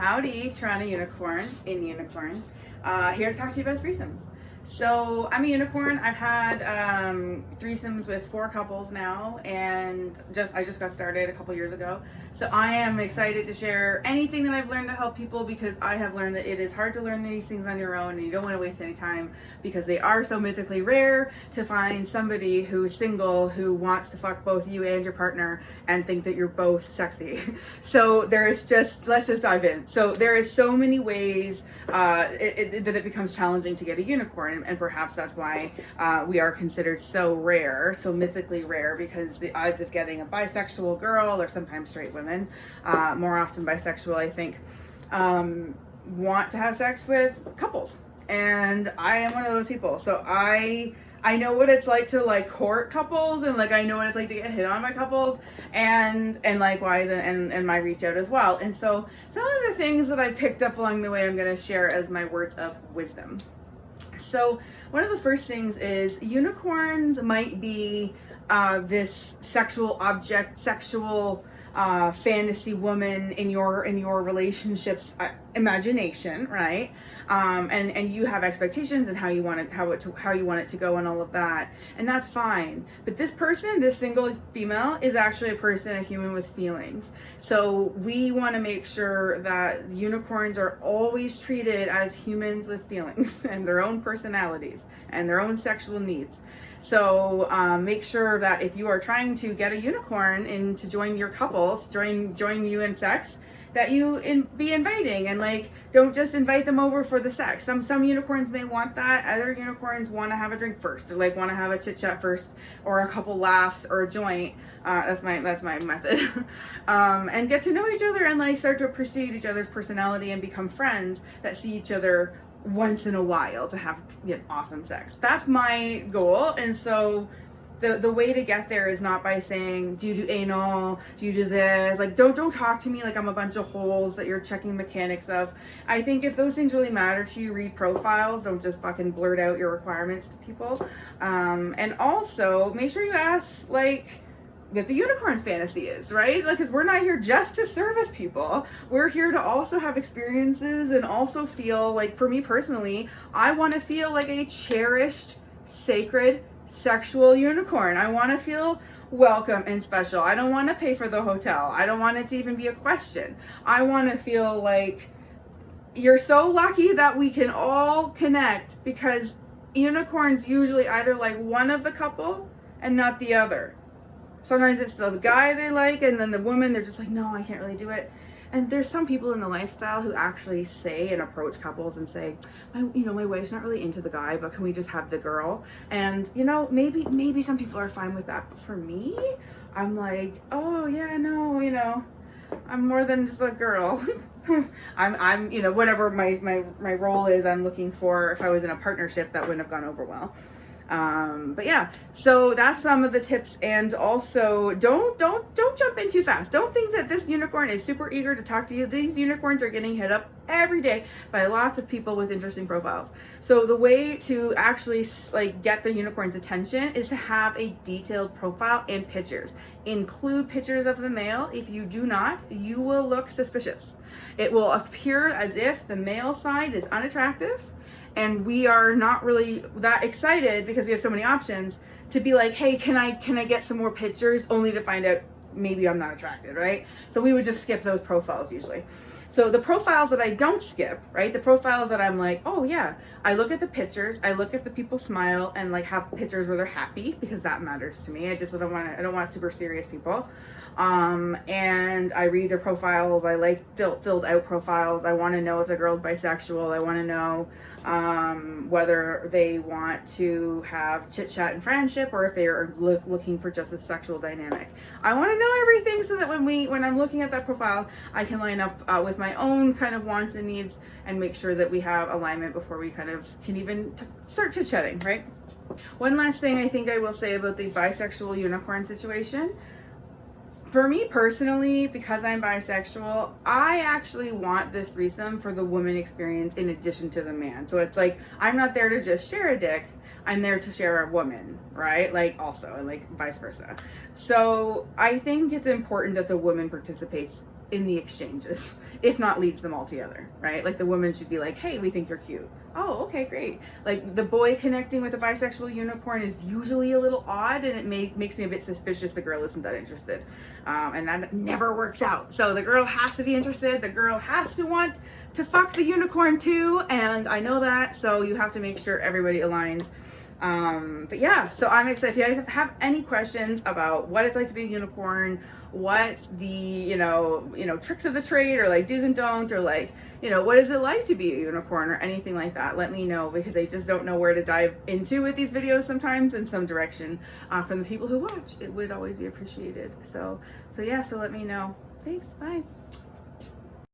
Howdy, Toronto Unicorn in Unicorn. Here to talk to you about threesomes. So I'm a unicorn. I've had threesomes with 4 couples now, and I just got started a couple years ago. So I am excited to share anything that I've learned to help people, because I have learned that it is hard to learn these things on your own, and you don't want to waste any time because they are so mythically rare to find somebody who's single who wants to fuck both you and your partner and think that you're both sexy. So let's just dive in. So there is so many ways that it becomes challenging to get a unicorn, and perhaps that's why we are considered so rare, so mythically rare, because the odds of getting a bisexual girl, or sometimes straight women, more often bisexual, I think, want to have sex with couples. And I am one of those people. So I know what it's like to court couples, and I know what it's like to get hit on by couples, and likewise, and my reach out as well. And so some of the things that I picked up along the way, I'm going to share as my words of wisdom. So one of the first things is unicorns might be this sexual object, sexual fantasy woman in your relationships imagination, right? And you have expectations and how you want it to go and all of that, and that's fine. But this person, this single female, is actually a person, a human with feelings. So we want to make sure that unicorns are always treated as humans with feelings and their own personalities and their own sexual needs. So make sure that if you are trying to get a unicorn in to join your couples, join you in sex, that you be inviting, and don't just invite them over for the sex. Some unicorns may want that. Other unicorns want to have a drink first, or want to have a chit chat first, or a couple laughs, or a joint. That's my method. And get to know each other, and start to appreciate each other's personality and become friends that see each other once in a while to have awesome sex. That's my goal. And so the way to get there is not by saying, do you do anal, do you do this, don't talk to me like I'm a bunch of holes that you're checking mechanics of. I think if those things really matter to you, read profiles. Don't just fucking blurt out your requirements to people. And also make sure you ask what the unicorn's fantasy is, right? Because we're not here just to service people. We're here to also have experiences and also feel for me personally, I want to feel like a cherished, sacred, sexual unicorn. I want to feel welcome and special. I don't want to pay for the hotel. I don't want it to even be a question. I want to feel like you're so lucky that we can all connect, because unicorns usually either like one of the couple and not the other. Sometimes it's the guy they like, and then the woman, they're just like, no, I can't really do it. And there's some people in the lifestyle who actually say and approach couples and say, my wife's not really into the guy, but can we just have the girl? And maybe some people are fine with that, but for me, I'm like, oh yeah, no, I'm more than just a girl. I'm whatever my role is, I'm looking for. If I was in a partnership, that wouldn't have gone over well. But yeah, so that's some of the tips. And also don't jump in too fast. Don't think that this unicorn is super eager to talk to you. These unicorns are getting hit up every day by lots of people with interesting profiles. So the way to actually get the unicorn's attention is to have a detailed profile and pictures. Include pictures of the male. If you do not, you will look suspicious. It will appear as if the male side is unattractive, and we are not really that excited because we have so many options to be like, hey, can I get some more pictures, only to find out maybe I'm not attracted, right? So we would just skip those profiles usually. So the profiles that I don't skip, right? The profiles that I'm like, oh yeah, I look at the pictures, I look if the people smile and have pictures where they're happy, because that matters to me. I don't want super serious people. And I read their profiles. I like filled out profiles. I want to know if the girl's bisexual. I want to know whether they want to have chit chat and friendship, or if they are looking for just a sexual dynamic. I want to know everything, so that when I'm looking at that profile, I can line up with my own kind of wants and needs, and make sure that we have alignment before we kind of can even start chit chatting, right? One last thing I think I will say about the bisexual unicorn situation. For me personally, because I'm bisexual, I actually want this threesome for the woman experience in addition to the man. So it's I'm not there to just share a dick. I'm there to share a woman, right? Also, and vice versa. So I think it's important that the woman participates in the exchanges, if not leads them all together, right? Like the woman should be like, hey, we think you're cute. Oh, okay, great. Like the boy connecting with a bisexual unicorn is usually a little odd, and it makes me a bit suspicious the girl isn't that interested. And that never works out. So the girl has to be interested. The girl has to want to fuck the unicorn too. And I know that. So you have to make sure everybody aligns. But yeah, so I'm excited. If you guys have any questions about what it's like to be a unicorn, what the, you know, tricks of the trade, or like do's and don'ts, or like, you know, what is it like to be a unicorn, or anything like that, let me know, because I just don't know where to dive into with these videos sometimes, in some direction from the people who watch. It would always be appreciated. So yeah, so let me know. Thanks, bye.